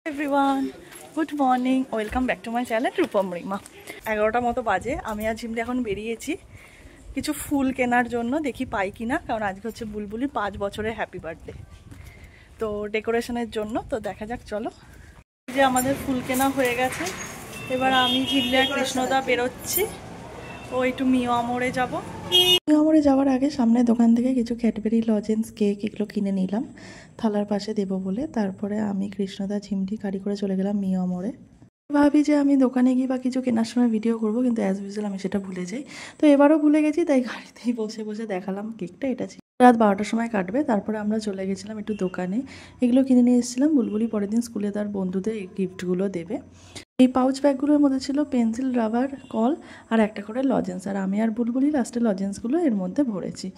Everyone, good morning, welcome back to my channel Rupam Rima. 11টা মতো বাজে। আমি আর ঝিমলি এখন বেরিয়েছি কিছু ফুল কেনার জন্য, দেখি পাই কিনা, কারণ আজকে হচ্ছে বুলবুলির 5 বছরের হ্যাপি বার্থডে, তো ডেকোরেশনের জন্য। তো দেখা যাক, চলো। যে আমাদের ফুল কেনা হয়ে গেছে, এবার আমি ঝিমলি আর কৃষ্ণদা বেরোচ্ছি। ও একটু মিয়ামোড়ে যাব। মিয়ামোড়ে যাওয়ার আগে সামনে দোকান থেকে কিছু ক্যাডবেরি লজেন্স কেক এগুলো কিনে নিলাম থালার পাশে দেবো বলে। তারপরে আমি কৃষ্ণদা ঝিমলি গাড়ি করে চলে গেলাম মিয়ামোড়ে। ভাবি যে আমি দোকানে গিয়ে বা কিছু কেনার সময় ভিডিও করবো, কিন্তু অ্যাজ ইউজুয়াল আমি সেটা ভুলে যাই। তো এবারও ভুলে গেছি, তাই গাড়িতেই বসে বসে দেখালাম কেকটা। এটা ছিল রাত 12টার সময় কাটবে। তারপরে আমরা চলে গেছিলাম একটু দোকানে, এগুলো কিনে নিয়ে এসেছিলাম। বুলবুলি পরের দিন স্কুলে তার বন্ধুদের এই গিফটগুলো দেবে। এই পাউচ ব্যাগগুলোর মধ্যে ছিল পেন্সিল, রাবার, কল আর একটা করে লজেন্স। আর আমি আর বুলবুলি লাস্টে লজেন্সগুলো এর মধ্যে ভরেছি।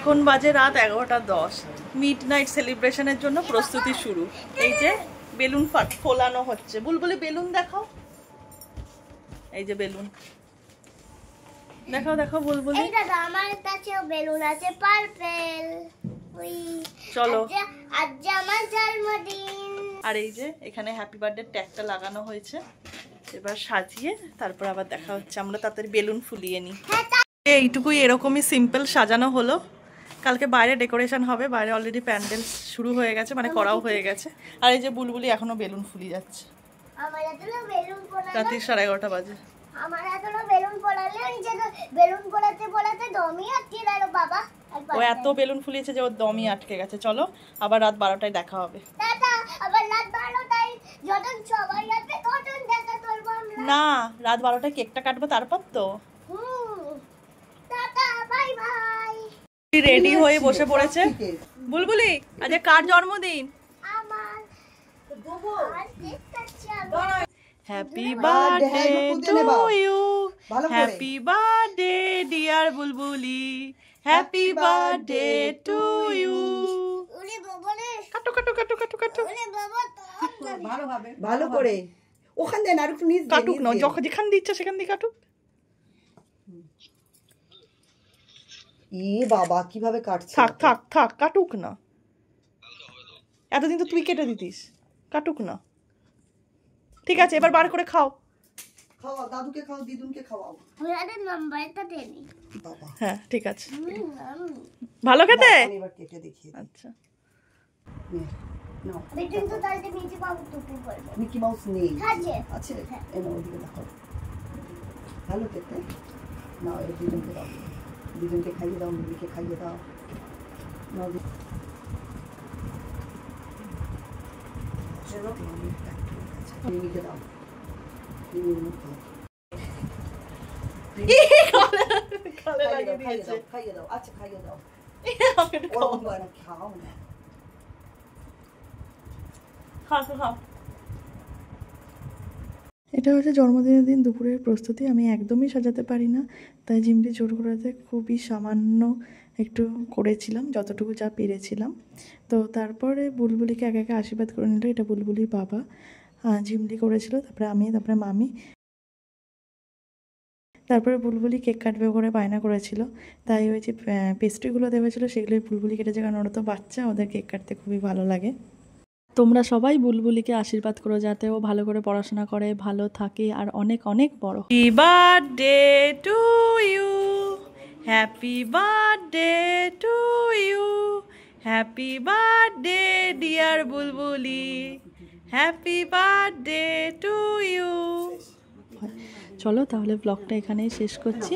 এখন বাজে রাত 11:10। মিড নাইট সেলিব্রেশনের জন্য প্রস্তুতি শুরু। এই যে বেলুন ফোলানো হচ্ছে। বুলবুলি বেলুন দেখাও। এই যে বেলুন দেখাও, দেখাও বুলবুলি। এই দাদা, আমার কাছেও বেলুন আছে পার্পল। ওই চলো, আজ আমার জন্মদিন। আর এই যে এখানে হ্যাপি বার্থডে ট্যাগটা লাগানো হয়েছে। এবার সাজিয়ে তারপর আবার দেখা হচ্ছে। আমরা তাড়াতাড়ি বেলুন ফুলিয়ে নিই। এইটুকুই এরকমই সিম্পল সাজানো হলো। কালকে বাইরে ডেকোরেশন হবে। বাইরে অলরেডি প্যান্ডেল শুরু হয়ে গেছে, মানে করাও হয়ে গেছে। আর এই যে বুলবুলি এখনো বেলুন ফুলিয়ে যাচ্ছে। আমার এতগুলো বেলুন পোড়ালে, রাত্রি 11:30 বাজে। আমার এতগুলো বেলুন পোড়ালে নিজে বেলুন পোড়াতে পোড়াতে দমই আটকে গেল বাবা। ও এত বেলুন ফুলিয়েছে যে ওর দমই আটকে গেছে। চলো, আবার রাত 12টায় দেখা হবে। দাদা, আবার রাত 12টায় যখন সবাই আসবে তখন দেখা করব আমরা। না, রাত 12টায় কেকটা কাটবো, তারপর তো। Tata, bye bye. রেডি হয়ে বসে পড়েছে। বুলবুলি, আজ কার জন্মদিন? আমার আর কেক কাটছি আমি। Happy birthday to you, happy birthday dear Bulbuli, happy birthday to you. ওরে বাবা রে, কাটো কাটো কাটো কাটো কাটো। ওরে বাবা, ভালো করে ওখান দিয়ে আর একটু নিচ কাটুক না, যখন যেখান দিয়ে ইচ্ছা সেখান দিয়ে কাটুক। ই বাবা কিভাবে কাটছে। থাক থাক থাক, কাটুক না। এতদিন তো তুই কেটে দিতিস। কাটুক না। ঠিক আছে, এবার বার করে খাও। খাওয়াও, দাদুকে খাও, দিদুনকে খাওয়াও। ওরে নাম্বারটা দে নি বাবা হ্যাঁ, ঠিক আছে। ভালো খেতে। আমি এবার কেটে দেখিয়ে দিই। আচ্ছা, নাও, বেটিং তো তাইতে নিচে পাবো টুপি পরবে। মিকি মাউস নেই আছে আছে। এনো ওদিকে দেখো, ভালো খেতে। নাও, এই দিদুনকে দাও, দিদুনকে খাইয়ে দাও, মিমিকে খাইয়ে দাও। নাও চলো, মিমিকে দাও, মিমির মুখ দাও। খাইয়ে দাও, আচ্ছা খাইয়ে দাও। খাও না, এটা হচ্ছে জন্মদিনের দিন দুপুরের প্রস্তুতি। আমি একদমই সাজাতে পারি না, তাই ঝিমলি জোর করাতে খুবই সামান্য একটু করেছিলাম, যতটুকু যা পেরেছিলাম। তো তারপরে বুলবুলিকে একে একে আশীর্বাদ করে নিল। এটা বুলবুলির বাবা, ঝিমলি করেছিল, তারপরে আমি, তারপরে মামি। তারপরে বুলবুলি কেক কাটবে করে বায়না করেছিল, তাই ওই যে পেস্ট্রিগুলো দেওয়া ছিল সেগুলোই বুলবুলি কেটেছে, কারণ ওরা তো বাচ্চা, ওদের কেক কাটতে খুবই ভালো লাগে। তোমরা সবাই বুলবুলিকে আশীর্বাদ করো যাতে ও ভালো করে পড়াশোনা করে, ভালো থাকে আর অনেক অনেক বড়। Happy birthday to you, happy birthday to you, happy birthday dear Bulbuli, happy birthday to you. চলো তাহলে ব্লগটা এখানেই শেষ করছি।